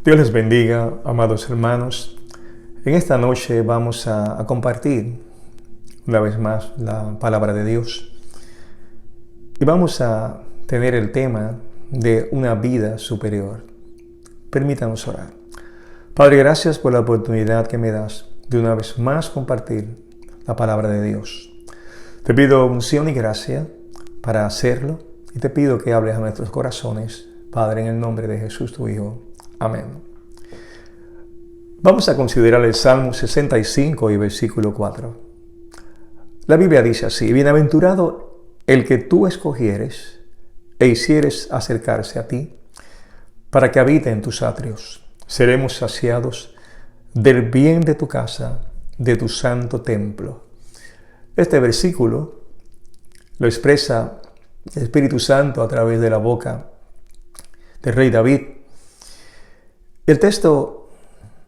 Dios les bendiga, amados hermanos. En esta noche vamos a compartir una vez más la palabra de Dios. Y vamos a tener el tema de una vida superior. Permítanos orar. Padre, gracias por la oportunidad que me das de una vez más compartir la palabra de Dios. Te pido unción y gracia para hacerlo y te pido que hables a nuestros corazones, Padre, en el nombre de Jesús tu Hijo. Amén. Vamos a considerar el Salmo 65 y versículo 4. La Biblia dice así: Bienaventurado el que tú escogieres e hicieres acercarse a ti, para que habite en tus atrios. Seremos saciados del bien de tu casa, de tu santo templo. Este versículo lo expresa el Espíritu Santo a través de la boca del rey David. El texto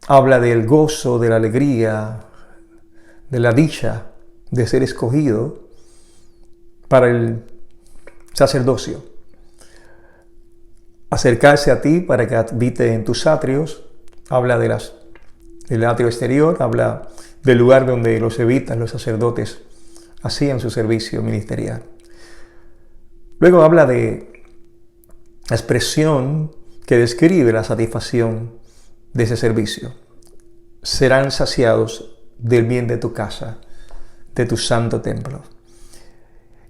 habla del gozo, de la alegría, de la dicha de ser escogido para el sacerdocio. Acercarse a ti para que habite en tus atrios, habla del atrio exterior, habla del lugar donde los levitas, los sacerdotes, hacían su servicio ministerial. Luego habla de la expresión que describe la satisfacción de ese servicio. Serán saciados del bien de tu casa, de tu santo templo.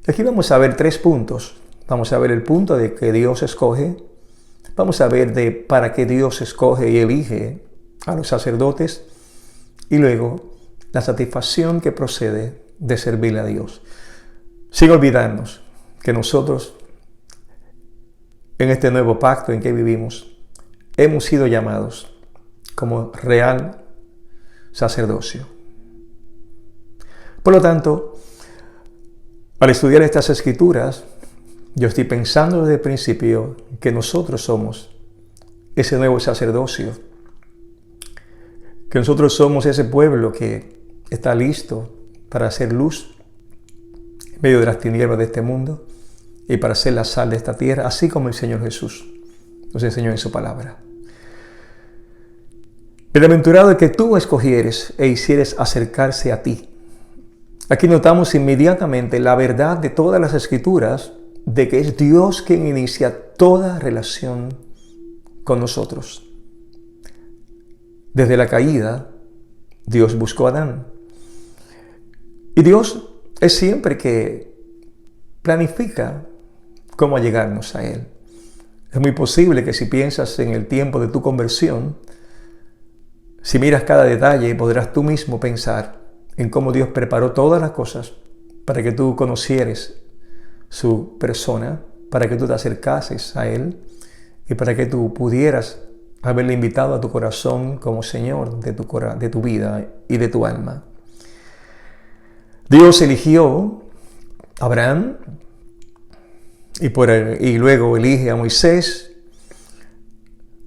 Y aquí vamos a ver 3 puntos. Vamos a ver el punto de que Dios escoge. Vamos a ver de para qué Dios escoge y elige a los sacerdotes. Y luego la satisfacción que procede de servirle a Dios. Sin olvidarnos que nosotros, en este nuevo pacto en que vivimos, hemos sido llamados como real sacerdocio. Por lo tanto, al estudiar estas escrituras, yo estoy pensando desde el principio que nosotros somos ese nuevo sacerdocio, que nosotros somos ese pueblo que está listo para hacer luz en medio de las tinieblas de este mundo y para ser la sal de esta tierra, así como el Señor Jesús nos enseñó en su palabra. Bienaventurado el que tú escogieres e hicieres acercarse a ti. Aquí notamos inmediatamente la verdad de todas las escrituras de que es Dios quien inicia toda relación con nosotros. Desde la caída, Dios buscó a Adán. Y Dios es siempre que planifica cómo llegarnos a Él. Es muy posible que si piensas en el tiempo de tu conversión, si miras cada detalle, podrás tú mismo pensar en cómo Dios preparó todas las cosas para que tú conocieres su persona, para que tú te acercases a Él y para que tú pudieras haberle invitado a tu corazón como Señor de tu vida y de tu alma. Dios eligió a Abraham y luego elige a Moisés.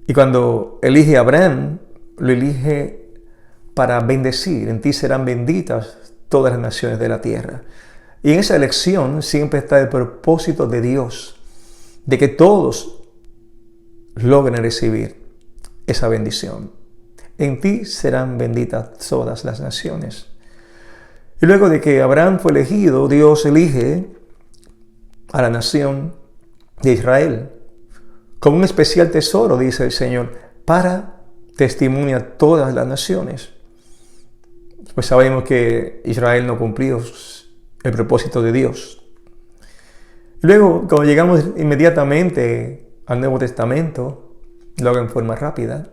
Y cuando elige a Abraham, lo elige para bendecir. En ti serán benditas todas las naciones de la tierra. Y en esa elección siempre está el propósito de Dios, de que todos logren recibir esa bendición. En ti serán benditas todas las naciones. Y luego de que Abraham fue elegido, Dios elige a la nación de Israel como un especial tesoro, dice el Señor, para testimonio a todas las naciones. Pues sabemos que Israel no cumplió el propósito de Dios. Y luego, cuando llegamos inmediatamente al Nuevo Testamento, lo hago en forma rápida,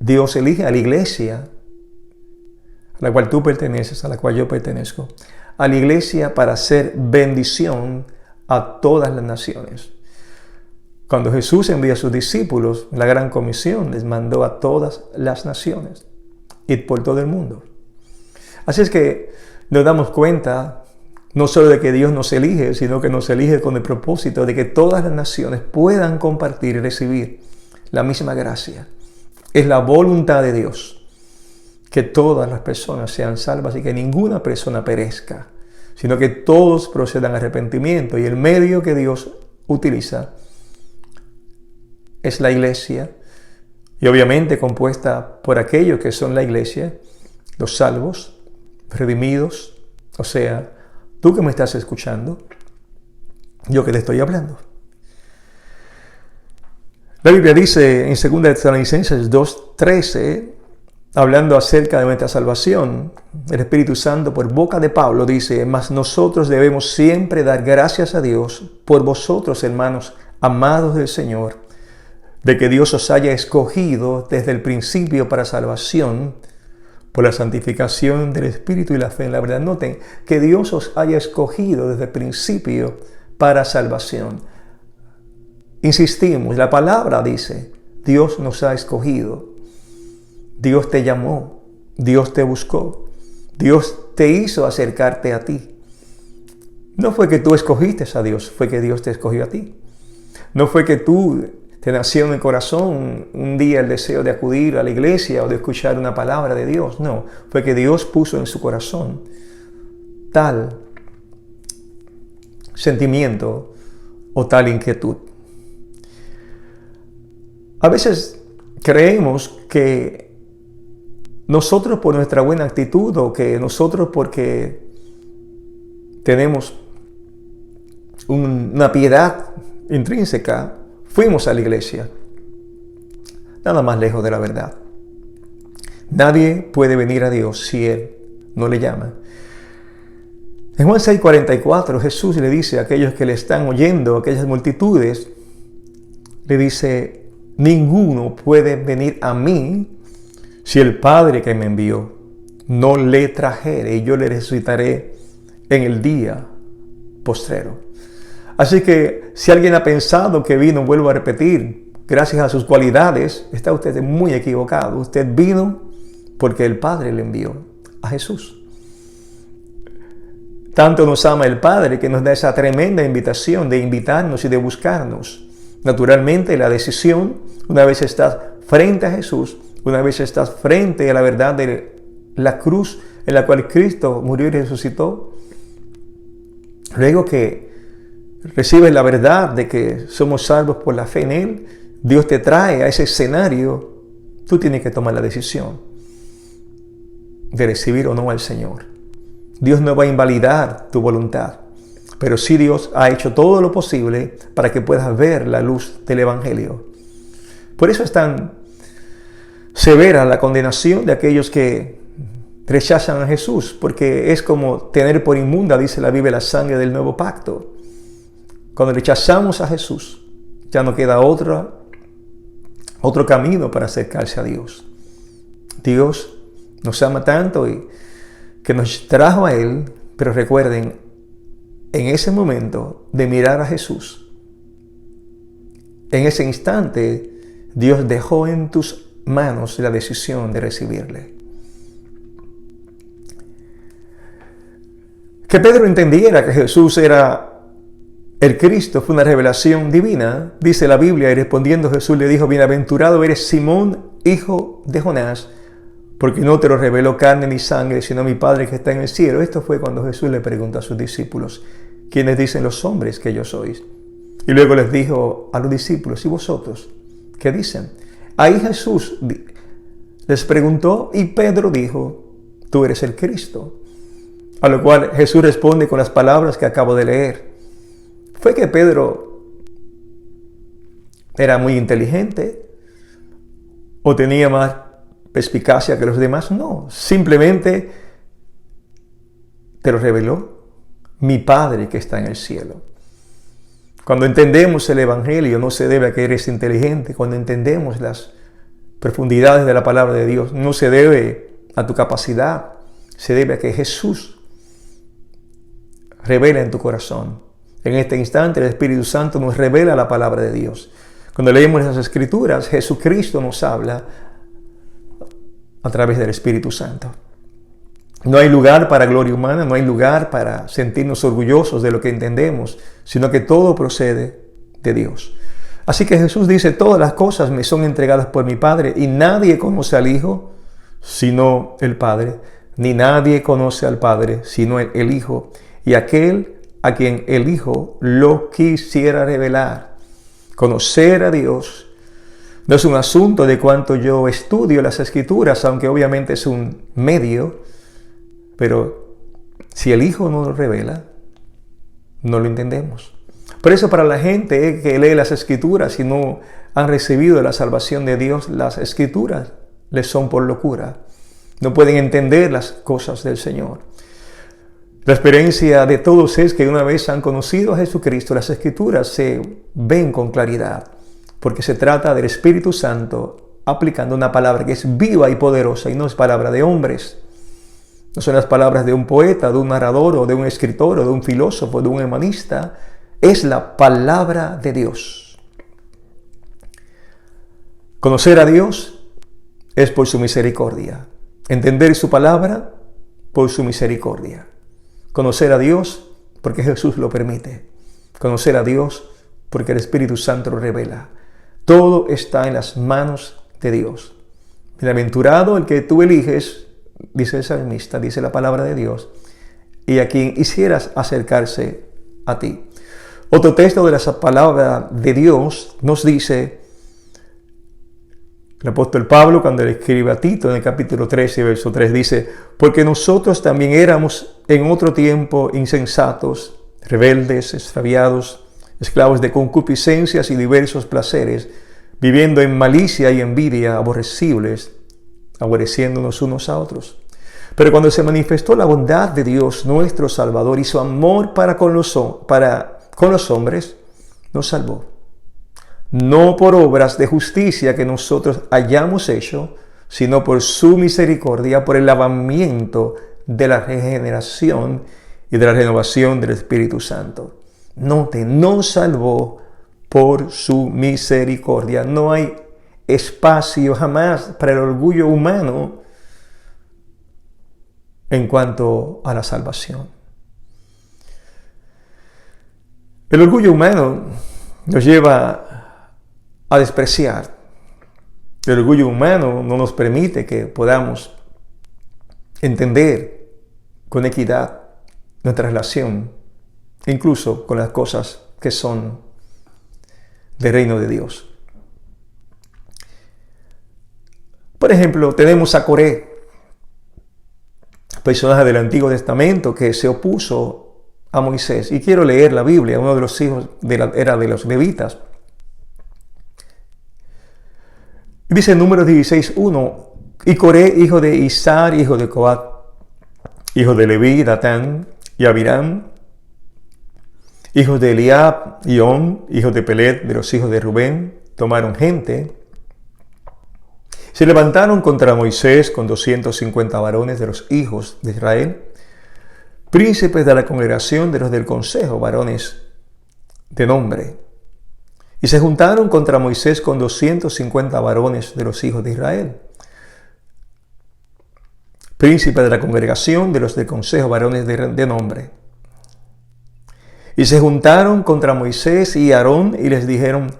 Dios elige a la iglesia a la cual tú perteneces, a la cual yo pertenezco, a la iglesia para ser bendición a todas las naciones. Cuando Jesús envía a sus discípulos, la gran comisión les mandó a todas las naciones, ir por todo el mundo. Así es que nos damos cuenta no solo de que Dios nos elige, sino que nos elige con el propósito de que todas las naciones puedan compartir y recibir la misma gracia. Es la voluntad de Dios que todas las personas sean salvas y que ninguna persona perezca, sino que todos procedan a arrepentimiento. Y el medio que Dios utiliza es la iglesia y obviamente compuesta por aquellos que son la iglesia, los salvos, redimidos, o sea, tú que me estás escuchando, yo que te estoy hablando. La Biblia dice en 2 Tesalonicenses 2:13, hablando acerca de nuestra salvación, el Espíritu Santo por boca de Pablo dice: mas nosotros debemos siempre dar gracias a Dios por vosotros, hermanos amados del Señor, de que Dios os haya escogido desde el principio para salvación, por la santificación del Espíritu y la fe en la verdad. Noten que Dios os haya escogido desde el principio para salvación. Insistimos, la palabra dice, Dios nos ha escogido. Dios te llamó, Dios te buscó, Dios te hizo acercarte a ti. No fue que tú escogiste a Dios, fue que Dios te escogió a ti. No fue que tú te nació en el corazón un día el deseo de acudir a la iglesia o de escuchar una palabra de Dios. No, fue que Dios puso en su corazón tal sentimiento o tal inquietud. A veces creemos que nosotros por nuestra buena actitud o que nosotros porque tenemos una piedad intrínseca, fuimos a la iglesia. Nada más lejos de la verdad. Nadie puede venir a Dios si Él no le llama. En Juan 6:44 Jesús le dice a aquellos que le están oyendo, a aquellas multitudes, le dice: ninguno puede venir a mí si el Padre que me envió no le trajere, y yo le resucitaré en el día postrero. Así que si alguien ha pensado que vino, vuelvo a repetir, gracias a sus cualidades, está usted muy equivocado. Usted vino porque el Padre le envió a Jesús. Tanto nos ama el Padre que nos da esa tremenda invitación de invitarnos y de buscarnos. Naturalmente, la decisión, una vez estás frente a Jesús, una vez estás frente a la verdad de la cruz en la cual Cristo murió y resucitó, luego que recibes la verdad de que somos salvos por la fe en Él, Dios te trae a ese escenario, tú tienes que tomar la decisión de recibir o no al Señor. Dios no va a invalidar tu voluntad, pero sí Dios ha hecho todo lo posible para que puedas ver la luz del Evangelio. Por eso es tan severa la condenación de aquellos que rechazan a Jesús, porque es como tener por inmunda, dice la Biblia, la sangre del nuevo pacto. Cuando rechazamos a Jesús, ya no queda otro camino para acercarse a Dios. Dios nos ama tanto y que nos trajo a Él, pero recuerden, en ese momento de mirar a Jesús, en ese instante, Dios dejó en tus manos la decisión de recibirle. Que Pedro entendiera que Jesús era el Cristo fue una revelación divina, dice la Biblia, y respondiendo Jesús le dijo: bienaventurado eres Simón, hijo de Jonás, porque no te lo reveló carne ni sangre, sino mi Padre que está en el cielo. Esto fue cuando Jesús le preguntó a sus discípulos: ¿quiénes dicen los hombres que yo soy? Y luego les dijo a los discípulos: ¿y vosotros qué dicen? Ahí Jesús les preguntó y Pedro dijo: tú eres el Cristo. A lo cual Jesús responde con las palabras que acabo de leer. ¿Fue que Pedro era muy inteligente o tenía más perspicacia que los demás? No, simplemente te lo reveló mi Padre que está en el cielo. Cuando entendemos el Evangelio, no se debe a que eres inteligente. Cuando entendemos las profundidades de la palabra de Dios, no se debe a tu capacidad, se debe a que Jesús revela en tu corazón. En este instante el Espíritu Santo nos revela la palabra de Dios. Cuando leemos las Escrituras, Jesucristo nos habla a través del Espíritu Santo. No hay lugar para gloria humana, no hay lugar para sentirnos orgullosos de lo que entendemos, sino que todo procede de Dios. Así que Jesús dice: todas las cosas me son entregadas por mi Padre, y nadie conoce al Hijo sino el Padre, ni nadie conoce al Padre sino el Hijo, y aquel a quien el Hijo lo quisiera revelar. Conocer a Dios No es un asunto de cuánto yo estudio las Escrituras, aunque obviamente es un medio, pero si el Hijo no lo revela, no lo entendemos. Por eso para la gente que lee las Escrituras y no han recibido la salvación de Dios, las Escrituras les son por locura. No pueden entender las cosas del Señor. La experiencia de todos es que una vez han conocido a Jesucristo, las Escrituras se ven con claridad, porque se trata del Espíritu Santo aplicando una palabra que es viva y poderosa y no es palabra de hombres. No son las palabras de un poeta, de un narrador, o de un escritor, o de un filósofo, de un humanista. Es la palabra de Dios. Conocer a Dios es por su misericordia. Entender su palabra por su misericordia. Conocer a Dios porque Jesús lo permite. Conocer a Dios porque el Espíritu Santo lo revela. Todo está en las manos de Dios. Bienaventurado el que tú eliges, dice el salmista, dice la palabra de Dios, y a quien hicieras acercarse a ti. Otro texto de la palabra de Dios nos dice, el apóstol Pablo cuando le escribe a Tito en el capítulo 13, verso 3, dice, porque nosotros también éramos en otro tiempo insensatos, rebeldes, extraviados, esclavos de concupiscencias y diversos placeres, viviendo en malicia y envidia, aborrecibles, aborreciéndonos unos a otros. Pero cuando se manifestó la bondad de Dios, nuestro Salvador, y su amor para con los hombres, nos salvó. No por obras de justicia que nosotros hayamos hecho, sino por su misericordia, por el lavamiento de la regeneración y de la renovación del Espíritu Santo. Note, nos salvó por su misericordia. No hay espacio jamás para el orgullo humano en cuanto a la salvación. El orgullo humano nos lleva a despreciar. El orgullo humano no nos permite que podamos entender con equidad nuestra relación, incluso con las cosas que son del reino de Dios. Por ejemplo, tenemos a Coré, personaje del Antiguo Testamento que se opuso a Moisés. Y quiero leer la Biblia, uno de los hijos era de los levitas. Dice en Números 16:1, y Coré, hijo de Izar, hijo de Coat, hijo de Leví, Datán y Abiram, hijos de Eliab y On, hijos de Pelet, de los hijos de Rubén, tomaron gente. Se levantaron contra Moisés con 250 varones de los hijos de Israel, príncipes de la congregación de los del consejo, varones de nombre. Y se juntaron contra Moisés con 250 varones de los hijos de Israel, príncipes de la congregación de los del consejo, varones de nombre. Y se juntaron contra Moisés y Aarón y les dijeron,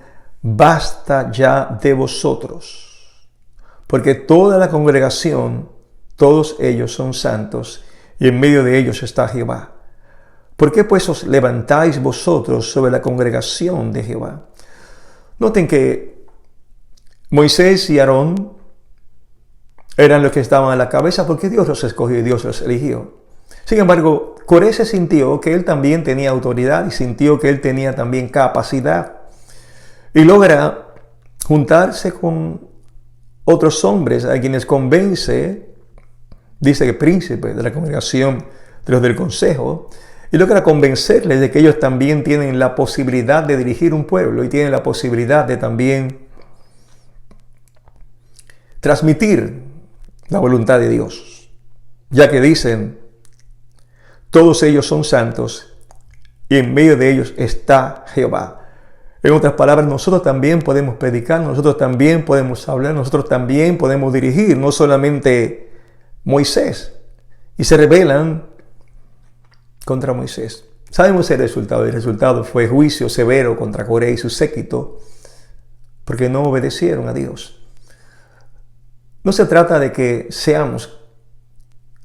basta ya de vosotros, porque toda la congregación, todos ellos son santos, y en medio de ellos está Jehová. ¿Por qué pues os levantáis vosotros sobre la congregación de Jehová? Noten que Moisés y Aarón eran los que estaban a la cabeza porque Dios los escogió y Dios los eligió. Sin embargo, Coré se sintió que él también tenía autoridad y sintió que él tenía también capacidad. Y logra juntarse con otros hombres a quienes convence, dice que príncipe de la congregación de los del consejo, y logra convencerles de que ellos también tienen la posibilidad de dirigir un pueblo y tienen la posibilidad de también transmitir la voluntad de Dios, ya que dicen, todos ellos son santos y en medio de ellos está Jehová. En otras palabras, nosotros también podemos predicar, nosotros también podemos hablar, nosotros también podemos dirigir, no solamente Moisés. Y se rebelan contra Moisés. Sabemos el resultado. El resultado fue juicio severo contra Coré y su séquito, porque no obedecieron a Dios. No se trata de que seamos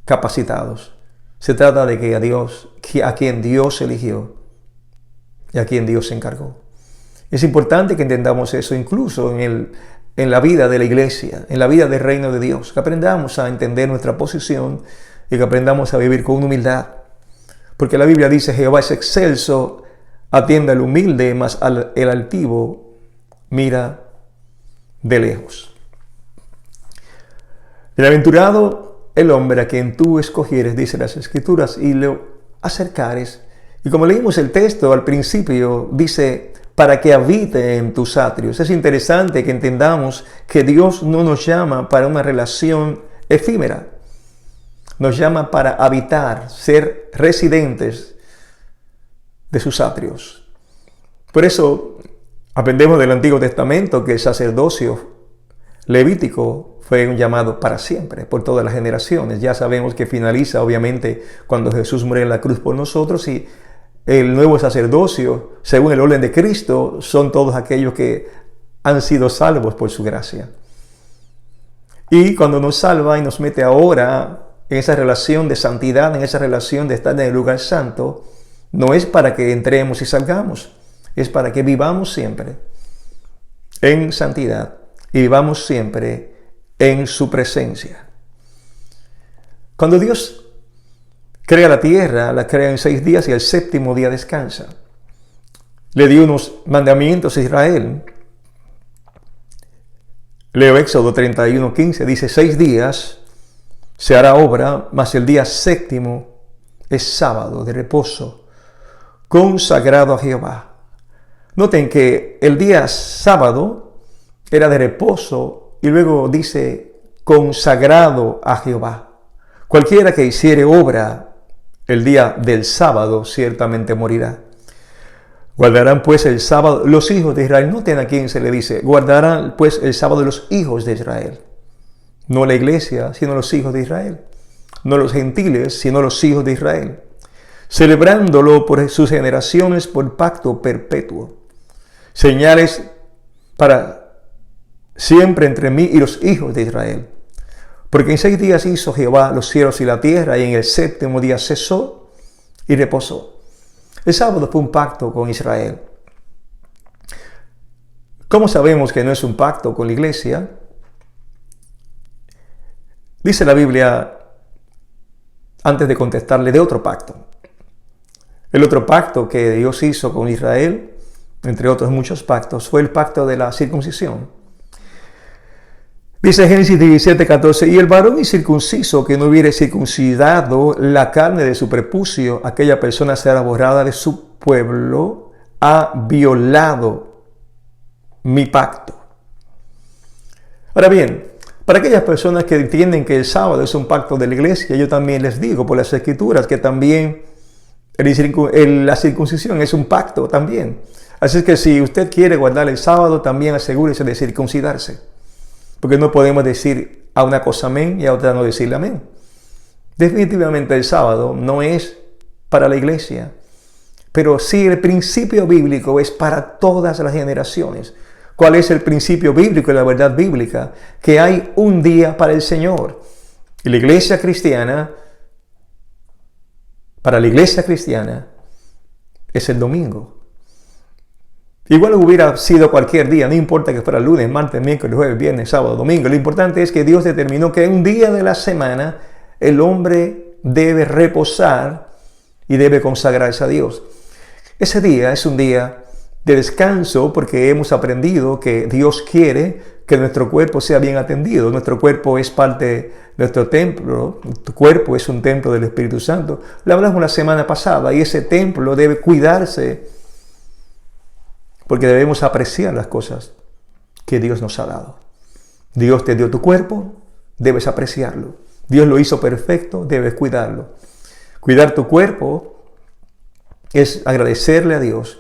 capacitados. Se trata de que a quien Dios eligió y a quien Dios se encargó. Es importante que entendamos eso incluso en en la vida de la iglesia, en la vida del reino de Dios. Que aprendamos a entender nuestra posición y que aprendamos a vivir con humildad. Porque la Biblia dice, Jehová es excelso, atiende al humilde, mas el altivo mira de lejos. Bienaventurado el hombre a quien tú escogieres, dice las Escrituras, y lo acercares. Y como leímos el texto al principio, dice, para que habite en tus atrios. Es interesante que entendamos que Dios no nos llama para una relación efímera. Nos llama para habitar, ser residentes de sus atrios. Por eso aprendemos del Antiguo Testamento que el sacerdocio levítico fue un llamado para siempre, por todas las generaciones. Ya sabemos que finaliza, obviamente, cuando Jesús muere en la cruz por nosotros, y el nuevo sacerdocio, según el orden de Cristo, son todos aquellos que han sido salvos por su gracia. Y cuando nos salva y nos mete ahora en esa relación de santidad, en esa relación de estar en el lugar santo, no es para que entremos y salgamos, es para que vivamos siempre en santidad y vivamos siempre en su presencia. Cuando Dios crea la tierra, la crea en 6 días y el séptimo día descansa. Le dio unos mandamientos a Israel. Leo Éxodo 31:15, dice, 6 días se hará obra, mas el día séptimo es sábado de reposo, consagrado a Jehová. Noten que el día sábado era de reposo y luego dice consagrado a Jehová. Cualquiera que hiciere obra el día del sábado ciertamente morirá. Guardarán pues el sábado los hijos de Israel. Noten a quién se le dice, guardarán pues el sábado los hijos de Israel. No la iglesia, sino los hijos de Israel. No los gentiles, sino los hijos de Israel. Celebrándolo por sus generaciones por pacto perpetuo. Señales para siempre entre mí y los hijos de Israel. Porque en 6 días hizo Jehová los cielos y la tierra, y en el séptimo día cesó y reposó. El sábado fue un pacto con Israel. ¿Cómo sabemos que no es un pacto con la iglesia? Dice la Biblia, antes de contestarle, de otro pacto. El otro pacto que Dios hizo con Israel, entre otros muchos pactos, fue el pacto de la circuncisión. Dice Génesis 17:14, y el varón incircunciso que no hubiere circuncidado la carne de su prepucio, aquella persona será borrada de su pueblo, ha violado mi pacto. Ahora bien, para aquellas personas que entienden que el sábado es un pacto de la iglesia, yo también les digo por las Escrituras que también la circuncisión es un pacto también. Así que si usted quiere guardar el sábado, también asegúrese de circuncidarse. Porque no podemos decir a una cosa amén y a otra no decirle amén. Definitivamente el sábado no es para la iglesia, pero sí el principio bíblico es para todas las generaciones. ¿Cuál es el principio bíblico y la verdad bíblica? Que hay un día para el Señor. Y la iglesia cristiana, para la iglesia cristiana, es el domingo. Igual hubiera sido cualquier día, no importa que fuera lunes, martes, miércoles, jueves, viernes, sábado, domingo. Lo importante es que Dios determinó que un día de la semana el hombre debe reposar y debe consagrarse a Dios. Ese día es un día de descanso porque hemos aprendido que Dios quiere que nuestro cuerpo sea bien atendido. Nuestro cuerpo es parte de nuestro templo. Tu cuerpo es un templo del Espíritu Santo. Lo hablamos la semana pasada y ese templo debe cuidarse porque debemos apreciar las cosas que Dios nos ha dado. Dios te dio tu cuerpo, debes apreciarlo. Dios lo hizo perfecto, debes cuidarlo. Cuidar tu cuerpo es agradecerle a Dios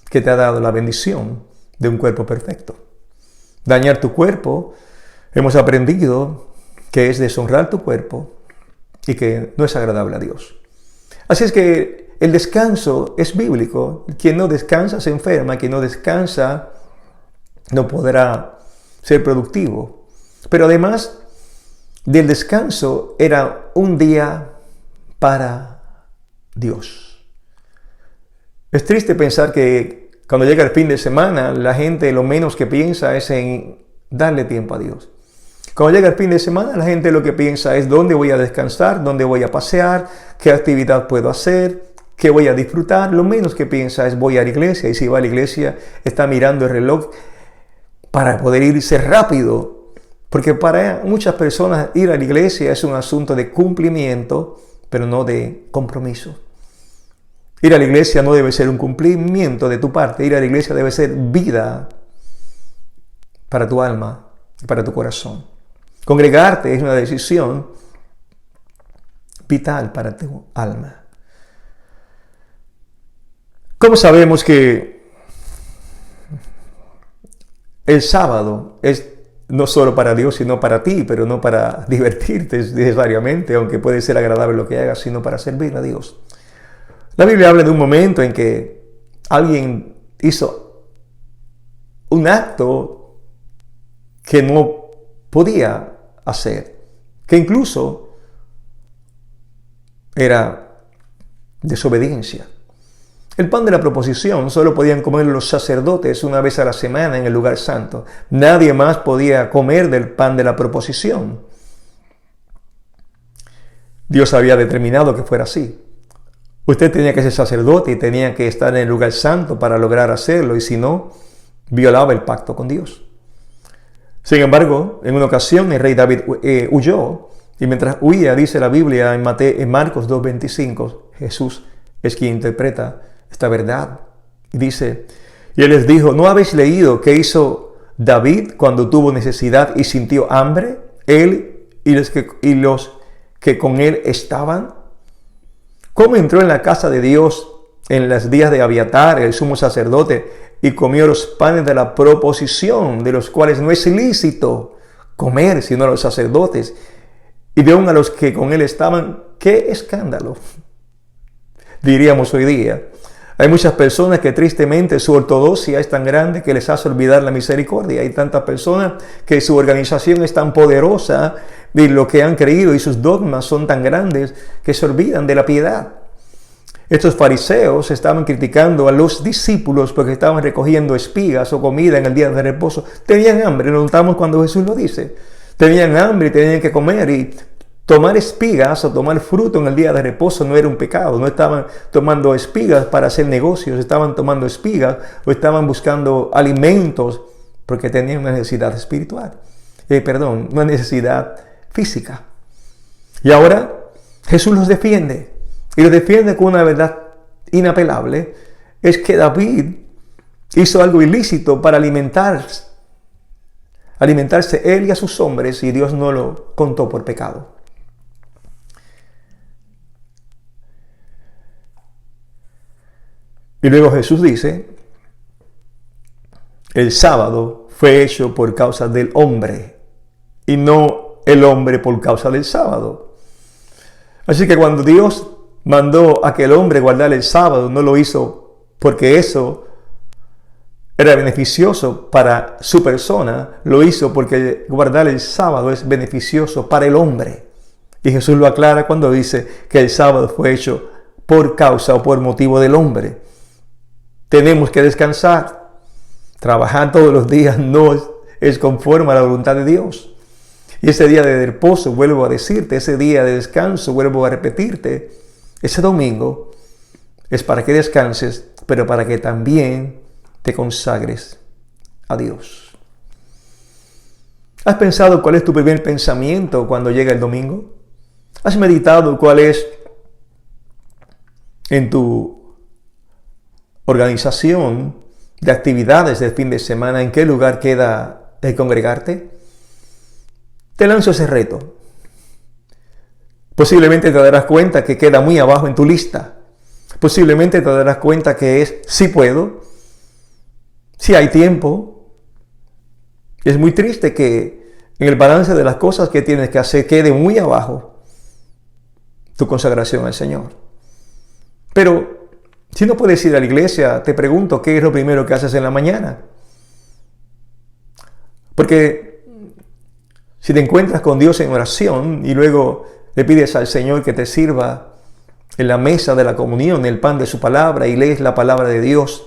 que te ha dado la bendición de un cuerpo perfecto. Dañar tu cuerpo, hemos aprendido que es deshonrar tu cuerpo y que no es agradable a Dios. Así es que el descanso es bíblico. Quien no descansa se enferma. Quien no descansa no podrá ser productivo. Pero además del descanso era un día para Dios. Es triste pensar que cuando llega el fin de semana la gente lo menos que piensa es en darle tiempo a Dios. Cuando llega el fin de semana, la gente lo que piensa es dónde voy a descansar, dónde voy a pasear, qué actividad puedo hacer, qué voy a disfrutar. Lo menos que piensa es voy a la iglesia, y si va a la iglesia está mirando el reloj para poder irse rápido. Porque para muchas personas ir a la iglesia es un asunto de cumplimiento, pero no de compromiso. Ir a la iglesia no debe ser un cumplimiento de tu parte. Ir a la iglesia debe ser vida para tu alma y para tu corazón. Congregarte es una decisión vital para tu alma. ¿Cómo sabemos que el sábado es no solo para Dios, sino para ti, pero no para divertirte necesariamente, aunque puede ser agradable lo que hagas, sino para servir a Dios? La Biblia habla de un momento en que alguien hizo un acto que no podía hacer, que incluso era desobediencia. El pan de la proposición solo podían comer los sacerdotes una vez a la semana en el lugar santo. Nadie más podía comer del pan de la proposición. Dios había determinado que fuera así. Usted tenía que ser sacerdote y tenía que estar en el lugar santo para lograr hacerlo, y si no, violaba el pacto con Dios. Sin embargo, en una ocasión el rey David huyó, y mientras huía, dice la Biblia en Marcos 2:25, Jesús es quien interpreta esta verdad. Y dice, y él les dijo, ¿no habéis leído qué hizo David cuando tuvo necesidad y sintió hambre? Él y los que con él estaban. ¿Cómo entró en la casa de Dios en los días de Abiatar, el sumo sacerdote, y comió los panes de la proposición, de los cuales no es ilícito comer sino a los sacerdotes, y de aún a los que con él estaban? ¡Qué escándalo!, diríamos hoy día. Hay muchas personas que tristemente su ortodoxia es tan grande que les hace olvidar la misericordia. Hay tantas personas que su organización es tan poderosa y lo que han creído y sus dogmas son tan grandes que se olvidan de la piedad. Estos fariseos estaban criticando a los discípulos porque estaban recogiendo espigas o comida en el día de reposo. Tenían hambre, lo notamos cuando Jesús lo dice. Tenían hambre y tenían que comer, y tomar espigas o tomar fruto en el día de reposo no era un pecado. No estaban tomando espigas para hacer negocios, estaban tomando espigas o estaban buscando alimentos porque tenían una necesidad espiritual. Una necesidad física. Y ahora Jesús los defiende, y los defiende con una verdad inapelable. Es que David hizo algo ilícito para alimentarse él y a sus hombres, y Dios no lo contó por pecado. Y luego Jesús dice, el sábado fue hecho por causa del hombre y no el hombre por causa del sábado. Así que cuando Dios mandó a que el hombre guardara el sábado, no lo hizo porque eso era beneficioso para su persona, lo hizo porque guardar el sábado es beneficioso para el hombre. Y Jesús lo aclara cuando dice que el sábado fue hecho por causa o por motivo del hombre. Tenemos que descansar. Trabajar todos los días no es conforme a la voluntad de Dios. Y ese día de reposo, vuelvo a decirte, ese día de descanso, vuelvo a repetirte, ese domingo es para que descanses, pero para que también te consagres a Dios. ¿Has pensado cuál es tu primer pensamiento cuando llega el domingo? ¿Has meditado cuál es en tu organización de actividades del fin de semana, en qué lugar queda el congregarte? Te lanzo ese reto. Posiblemente te darás cuenta que queda muy abajo en tu lista. Posiblemente te darás cuenta que es sí puedo, sí hay tiempo. Es muy triste que en el balance de las cosas que tienes que hacer quede muy abajo tu consagración al Señor. Pero si no puedes ir a la iglesia, te pregunto, ¿qué es lo primero que haces en la mañana? Porque si te encuentras con Dios en oración y luego le pides al Señor que te sirva en la mesa de la comunión, el pan de su palabra, y lees la palabra de Dios,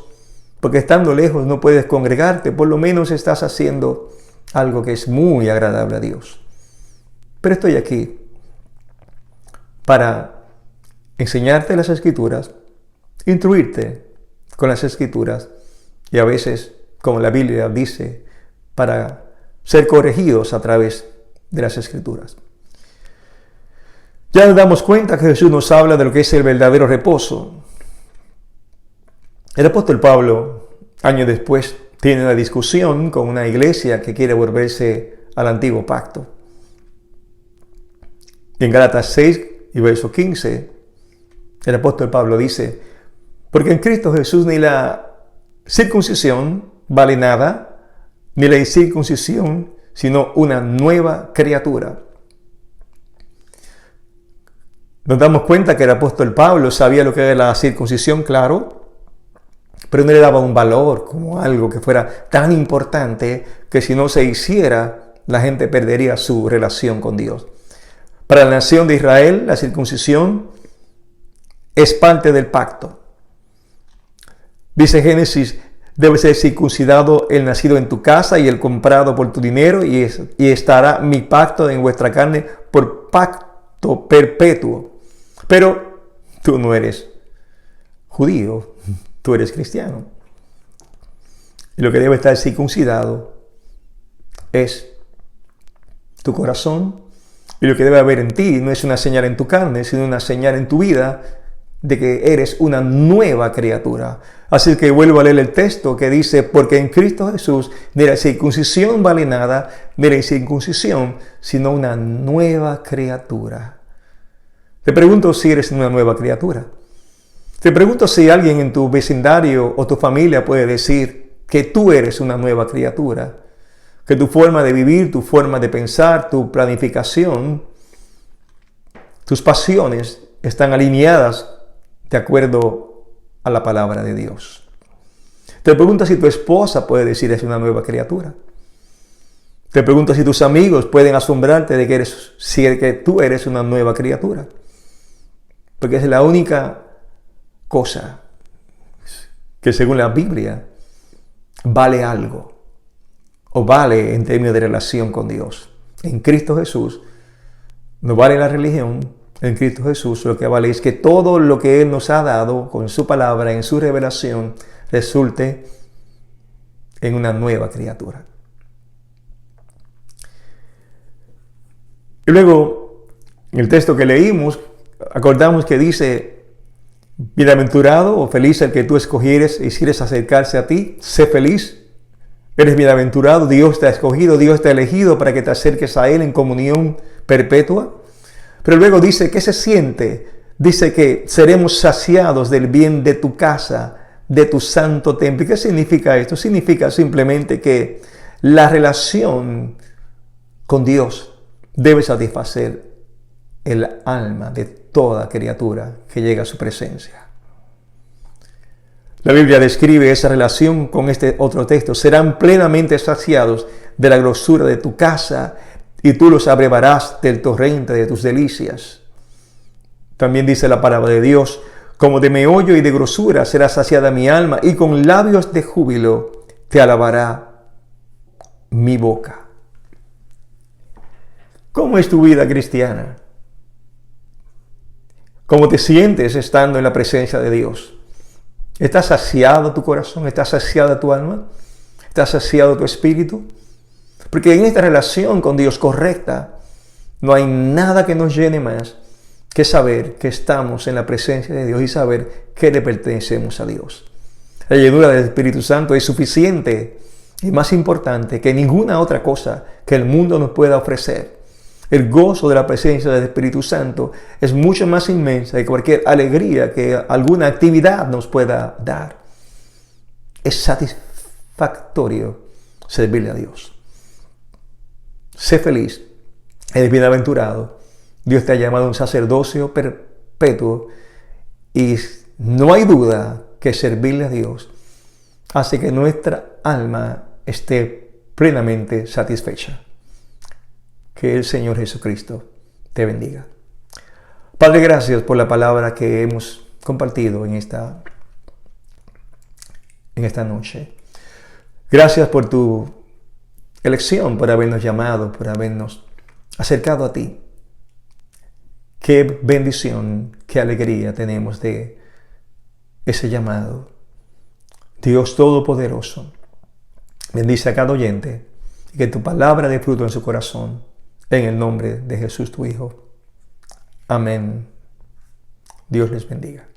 porque estando lejos no puedes congregarte, por lo menos estás haciendo algo que es muy agradable a Dios. Pero estoy aquí para enseñarte las Escrituras, instruirte con las Escrituras y a veces, como la Biblia dice, para ser corregidos a través de las Escrituras. Ya nos damos cuenta que Jesús nos habla de lo que es el verdadero reposo. El apóstol Pablo, años después, tiene una discusión con una iglesia que quiere volverse al antiguo pacto. En Gálatas 6 y verso 15, el apóstol Pablo dice: porque en Cristo Jesús ni la circuncisión vale nada, ni la incircuncisión, sino una nueva criatura. Nos damos cuenta que el apóstol Pablo sabía lo que era la circuncisión, claro, pero no le daba un valor como algo que fuera tan importante que si no se hiciera, la gente perdería su relación con Dios. Para la nación de Israel, la circuncisión es parte del pacto. Dice Génesis: debe ser circuncidado el nacido en tu casa y el comprado por tu dinero, y estará mi pacto en vuestra carne por pacto perpetuo. Pero tú no eres judío, tú eres cristiano. Y lo que debe estar circuncidado es tu corazón, y lo que debe haber en ti no es una señal en tu carne, sino una señal en tu vida de que eres una nueva criatura. Así que vuelvo a leer el texto que dice: porque en Cristo Jesús ni la circuncisión vale nada, ni la incircuncisión, sino una nueva criatura. Te pregunto si eres una nueva criatura. Te pregunto si alguien en tu vecindario o tu familia puede decir que tú eres una nueva criatura, que tu forma de vivir, tu forma de pensar, tu planificación, tus pasiones están alineadas de acuerdo a la palabra de Dios. Te pregunto si tu esposa puede decir es una nueva criatura. Te pregunto si tus amigos pueden asombrarte de que tú eres una nueva criatura. Porque es la única cosa que según la Biblia vale algo o vale en términos de relación con Dios. En Cristo Jesús no vale la religión. En Cristo Jesús lo que vale es que todo lo que Él nos ha dado con su palabra, en su revelación, resulte en una nueva criatura. Y luego, en el texto que leímos, acordamos que dice: bienaventurado o feliz el que tú escogieres y hicieres acercarse a ti. Sé feliz, eres bienaventurado, Dios te ha escogido, Dios te ha elegido para que te acerques a Él en comunión perpetua. Pero luego dice: ¿qué se siente? Dice que seremos saciados del bien de tu casa, de tu santo templo. ¿Y qué significa esto? Significa simplemente que la relación con Dios debe satisfacer el alma de toda criatura que llega a su presencia. La Biblia describe esa relación con este otro texto: serán plenamente saciados de la grosura de tu casa, y tú los abrevarás del torrente de tus delicias. También dice la palabra de Dios: como de meollo y de grosura será saciada mi alma, y con labios de júbilo te alabará mi boca. ¿Cómo es tu vida cristiana? ¿Cómo te sientes estando en la presencia de Dios? ¿Estás saciado tu corazón? ¿Estás saciada tu alma? ¿Estás saciado tu espíritu? Porque en esta relación con Dios correcta, no hay nada que nos llene más que saber que estamos en la presencia de Dios y saber que le pertenecemos a Dios. La llenura del Espíritu Santo es suficiente y más importante que ninguna otra cosa que el mundo nos pueda ofrecer. El gozo de la presencia del Espíritu Santo es mucho más inmensa que cualquier alegría que alguna actividad nos pueda dar. Es satisfactorio servirle a Dios. Sé feliz, eres bienaventurado. Dios te ha llamado a un sacerdocio perpetuo y no hay duda que servirle a Dios hace que nuestra alma esté plenamente satisfecha. Que el Señor Jesucristo te bendiga. Padre, gracias por la palabra que hemos compartido en esta noche. Gracias por tu elección, por habernos llamado, por habernos acercado a ti. Qué bendición, qué alegría tenemos de ese llamado. Dios Todopoderoso, bendice a cada oyente y que tu palabra dé fruto en su corazón. En el nombre de Jesús tu Hijo. Amén. Dios les bendiga.